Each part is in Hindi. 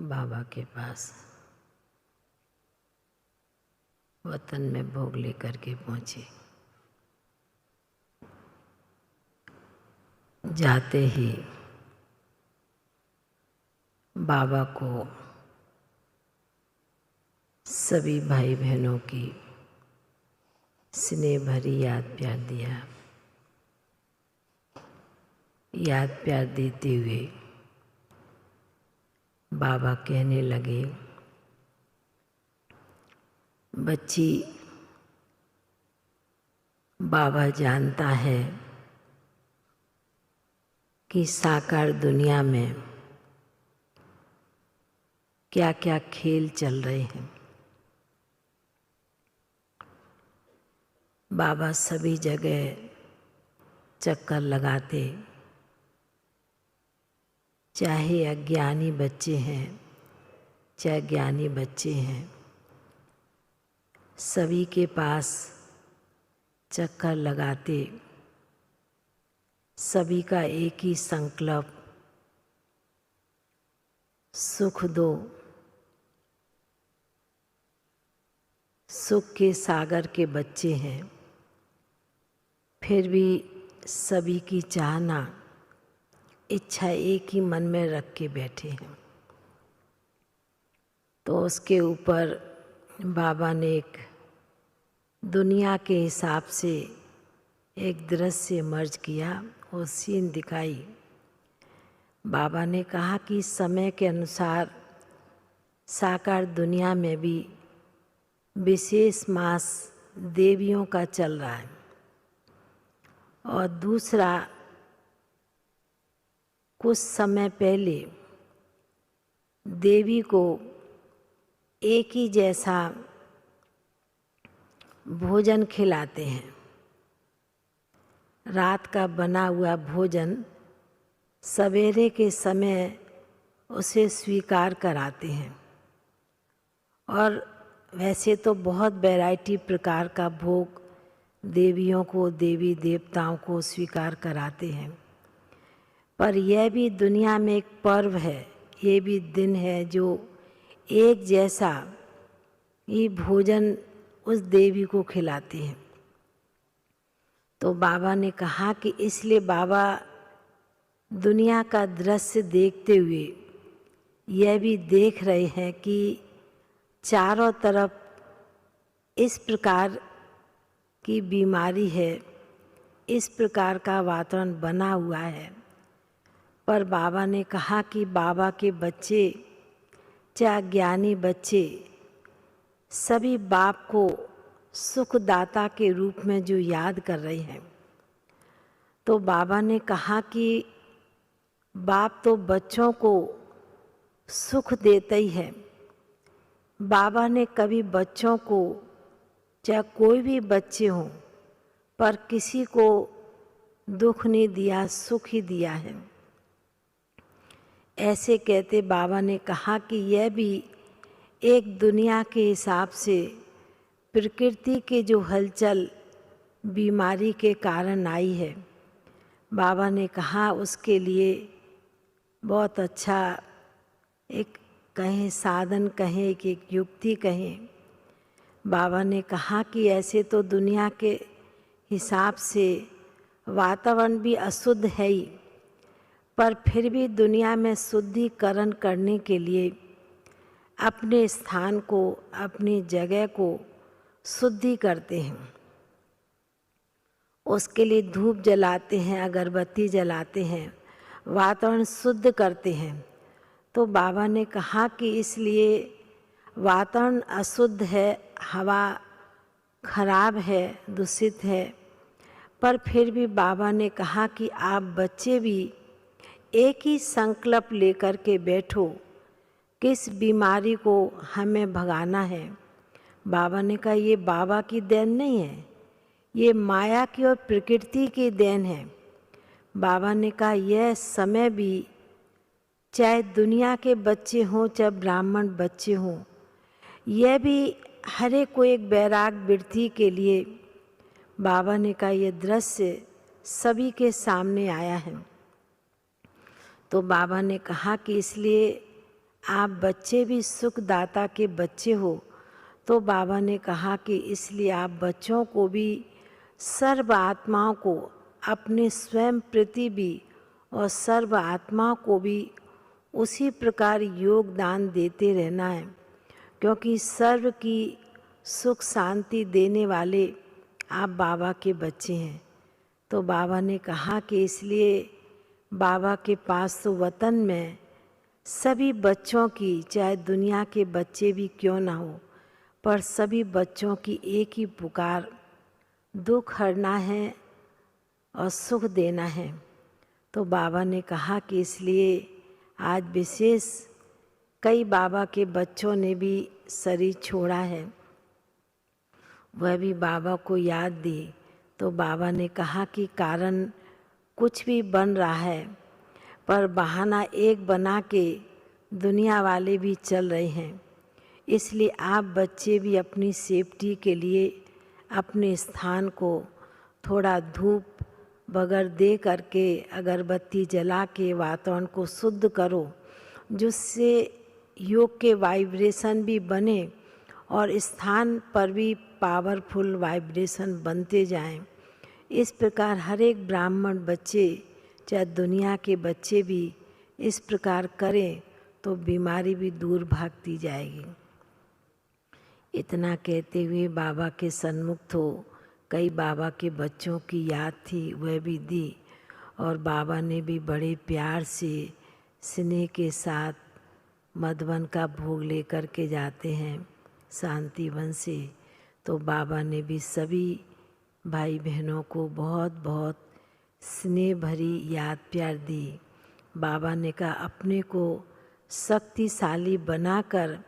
बाबा के पास वतन में भोग लेकर के पहुँचे। जाते ही बाबा को सभी भाई बहनों की स्नेह भरी याद प्यार दिया। याद प्यार देते हुए बाबा कहने लगे, बच्ची, बाबा जानता है कि साकार दुनिया में क्या क्या खेल चल रहे हैं। बाबा सभी जगह चक्कर लगाते, चाहे अज्ञानी बच्चे हैं चाहे ज्ञानी बच्चे हैं, सभी के पास चक्कर लगाते। सभी का एक ही संकल्प, सुख दो। सुख के सागर के बच्चे हैं, फिर भी सभी की चाहना, इच्छा एक ही मन में रख के बैठे हैं। तो उसके ऊपर बाबा ने एक दुनिया के हिसाब से एक दृश्य मर्ज किया और सीन दिखाई। बाबा ने कहा कि समय के अनुसार साकार दुनिया में भी विशेष मास देवियों का चल रहा है, और दूसरा कुछ समय पहले देवी को एक ही जैसा भोजन खिलाते हैं। रात का बना हुआ भोजन सवेरे के समय उसे स्वीकार कराते हैं, और वैसे तो बहुत वैरायटी प्रकार का भोग देवियों को, देवी देवताओं को स्वीकार कराते हैं, पर यह भी दुनिया में एक पर्व है, ये भी दिन है जो एक जैसा ये भोजन उस देवी को खिलाते हैं। तो बाबा ने कहा कि इसलिए बाबा दुनिया का दृश्य देखते हुए यह भी देख रहे हैं कि चारों तरफ इस प्रकार की बीमारी है, इस प्रकार का वातावरण बना हुआ है। पर बाबा ने कहा कि बाबा के बच्चे, चाहे ज्ञानी बच्चे, सभी बाप को सुखदाता के रूप में जो याद कर रहे हैं। तो बाबा ने कहा कि बाप तो बच्चों को सुख देता ही है। बाबा ने कभी बच्चों को, चाहे कोई भी बच्चे हों, पर किसी को दुख नहीं दिया, सुख ही दिया है। ऐसे कहते बाबा ने कहा कि यह भी एक दुनिया के हिसाब से प्रकृति के जो हलचल बीमारी के कारण आई है, बाबा ने कहा उसके लिए बहुत अच्छा एक कहें साधन कहें कि एक युक्ति कहें। बाबा ने कहा कि ऐसे तो दुनिया के हिसाब से वातावरण भी अशुद्ध है ही, पर फिर भी दुनिया में शुद्धिकरण करने के लिए अपने स्थान को, अपनी जगह को शुद्धि करते हैं। उसके लिए धूप जलाते हैं, अगरबत्ती जलाते हैं, वातावरण शुद्ध करते हैं। तो बाबा ने कहा कि इसलिए वातावरण अशुद्ध है, हवा खराब है, दूषित है, पर फिर भी बाबा ने कहा कि आप बच्चे भी एक ही संकल्प लेकर के बैठो, किस बीमारी को हमें भगाना है। बाबा ने कहा ये बाबा की देन नहीं है, ये माया की और प्रकृति की देन है। बाबा ने कहा यह समय भी, चाहे दुनिया के बच्चे हों चाहे ब्राह्मण बच्चे हों, यह भी हर एक को एक बैराग वृत्ति के लिए बाबा ने कहा यह दृश्य सभी के सामने आया है। तो बाबा ने कहा कि इसलिए आप बच्चे भी सुखदाता के बच्चे हो। तो बाबा ने कहा कि इसलिए आप बच्चों को भी, सर्व आत्माओं को, अपने स्वयं प्रति भी और सर्व आत्माओं को भी उसी प्रकार योगदान देते रहना है, क्योंकि सर्व की सुख शांति देने वाले आप बाबा के बच्चे हैं। तो बाबा ने कहा कि इसलिए बाबा के पास तो वतन में सभी बच्चों की, चाहे दुनिया के बच्चे भी क्यों ना हो, पर सभी बच्चों की एक ही पुकार, दुख हरना है और सुख देना है। तो बाबा ने कहा कि इसलिए आज विशेष कई बाबा के बच्चों ने भी शरीर छोड़ा है, वह भी बाबा को याद दी। तो बाबा ने कहा कि कारण कुछ भी बन रहा है, पर बहाना एक बना के दुनिया वाले भी चल रहे हैं। इसलिए आप बच्चे भी अपनी सेफ्टी के लिए अपने स्थान को थोड़ा धूप बगर दे करके, अगरबत्ती जला के वातावरण को शुद्ध करो, जिससे योग के वाइब्रेशन भी बने और स्थान पर भी पावरफुल वाइब्रेशन बनते जाएं। इस प्रकार हर एक ब्राह्मण बच्चे, चाहे दुनिया के बच्चे भी इस प्रकार करें तो बीमारी भी दूर भागती जाएगी। इतना कहते हुए बाबा के सन्मुख तो कई बाबा के बच्चों की याद थी, वह भी दी। और बाबा ने भी बड़े प्यार से स्नेह के साथ मधुबन का भोग लेकर के जाते हैं शांतिवन से। तो बाबा ने भी सभी भाई बहनों को बहुत बहुत स्नेह भरी याद प्यार दी। बाबा ने कहा अपने को शक्तिशाली बनाकर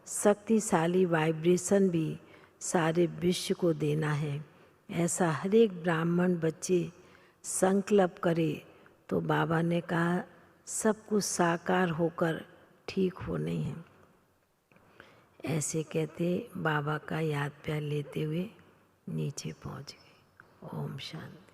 शक्तिशाली वाइब्रेशन भी सारे विश्व को देना है। ऐसा हर एक ब्राह्मण बच्चे संकल्प करे तो बाबा ने कहा सब कुछ साकार होकर ठीक होने हैं। ऐसे कहते बाबा का याद प्यार लेते हुए नीचे पहुंच गए। ओम शांति।